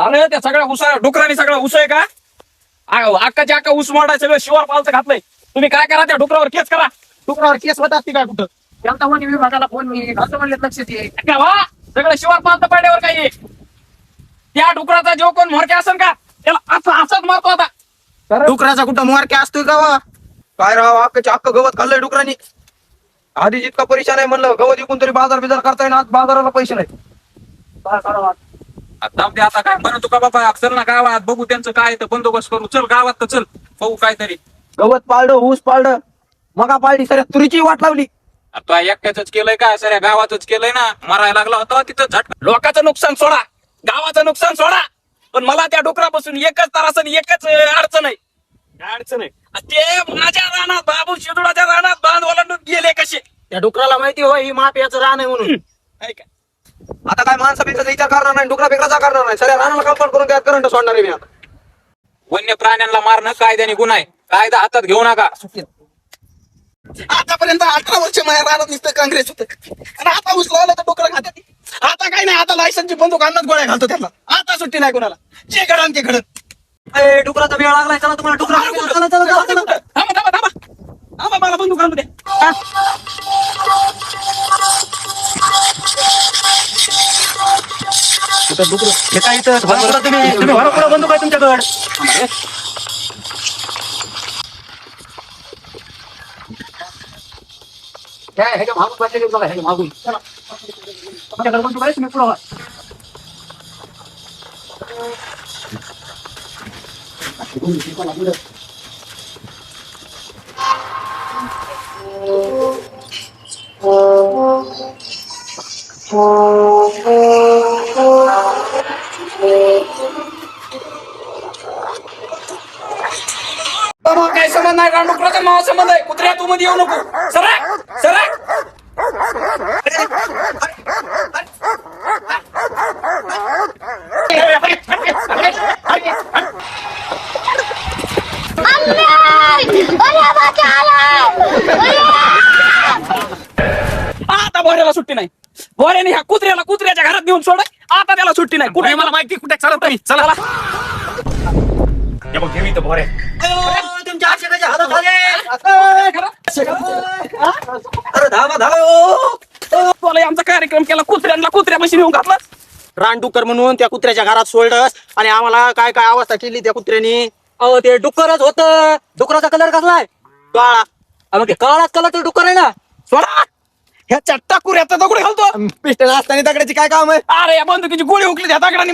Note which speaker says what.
Speaker 1: अरे त्या सगळ्या उसा डुकरांनी सगळा ऊस आहे का? अक्काच्या अक्का ऊस मोडाय सगळं शिवार पालचं घातलंय. तुम्ही काय करा, त्या डुकरावर केस करा. डुकरावर केस होत असते काय कुठं? त्यांचा वन विभागाला फोन मी असं म्हणले लक्ष दे. सगळं शिवार पालतं पाड्यावर काही त्या डुकराचा जो कोण मोरक्या असेल का त्याला असंच मारतो आता.
Speaker 2: डुकराचा कुठं मोरक्या असतोय का वा? काय राव अख्खच्या अख्खं गवत खाल्लंय डुकरांनी. आधी जितका परेशान आहे म्हणलं गवत विकून तरी बाजार बिजार करता येईल, आज बाजाराला पैसे नाही. काय करावं
Speaker 1: आता काय म्हणतो का बाबा, चल ना गावात बघू त्यांचं काय तर बंदोबस्त करू. चल गावात तर चल बघू काहीतरी.
Speaker 2: गवत पाळलं ऊस पाळलं मगा पाळली सर तुरीची वाट लावली.
Speaker 1: तो एकट्याच केलंय का, सगळ्या गावातच केलंय ना. मारायला लागला होता तिथं झट. लोकांचं नुकसान सोडा, गावाचं नुकसान सोडा, पण मला त्या डुकरापासून एकच त्रास आणि एकच अडचण आहे. काय अडचण आहे? ते माझ्या रानात बाबू शिदुडाच्या रानात बांध ओलांडून गेले कसे.
Speaker 2: त्या डुकराला माहिती हो ही माफियाचं रान आहे म्हणून.
Speaker 1: ऐका,
Speaker 2: आता काय माणसा बिनचा विचार करणार नाही, डुकरा बिकराचा करणार नाही, सगळ्या रानाला कंपाऊंड करून त्यात करंट सोडणार आहे मी आता.
Speaker 1: वन्य प्राण्यांना मारणं कायद्याने गुन्हा आहे. कायदा हातात घेऊ नका.
Speaker 2: आतापर्यंत 18 वर्ष माझ्या रानात नुसतं काँग्रेस होतं आणि आता उचलावलं तर डुकरं खात्यात. आता काय नाही, आता लायसनची बंदूक आणत गोळ्या घालतो त्याला. आता सुट्टी नाही कोणाला, जे घडण ते घडत. डुकराचा वेळ लागलाय, चला तुम्हाला डुकरा. चला चला चला चला.
Speaker 1: थांबा थांबा थांबा थांबा, मला बंदूक आणू द्या.
Speaker 2: हे काय इथं तुम्ही भरपूर बंदूक आहे तुमच्याकडे. ह्याच्या मागून बसलेले बघा, ह्याच्या मागून तुमच्याकडे बंदूक आहे, तुम्ही पुढं व्हा.
Speaker 1: काही संबंध नाही, डुकराचा मावा संबंध आहे. कुत्र्या तू मध्ये येऊ नको. सरक सरक. आता भोऱ्याला सुट्टी नाही. भोऱ्याने ह्या कुत्र्याच्या घरात नेऊन सोड. आता त्याला सुट्टी नाही. कुठे मला माहिती कुठे चालत नाही. चला घेऊ इथं भोऱ्या.
Speaker 2: तुमच्या आशेकाच्या हातात आले. अरे धावा धावा.
Speaker 1: बोला, आमचा कार्यक्रम केला, कुत्र्यापाशी नेऊन घातला.
Speaker 2: रानडुक्कर म्हणून त्या कुत्र्याच्या घरात सोडलंस आणि आम्हाला काय काय अवस्था केली त्या कुत्र्यानी. अहो ते डुक्करच होत. डुकराचा कलर कसलाय? काळा. मग ते काळाच कलर डुक्कर आहे ना.
Speaker 1: सोडा ह्या चट्टा कुऱ्याचा दगड घालतो.
Speaker 2: पिस्टल असताना दगडाची काय काम आहे?
Speaker 1: अरे या बंदुकीची गोळी उकली त्या दगडाने.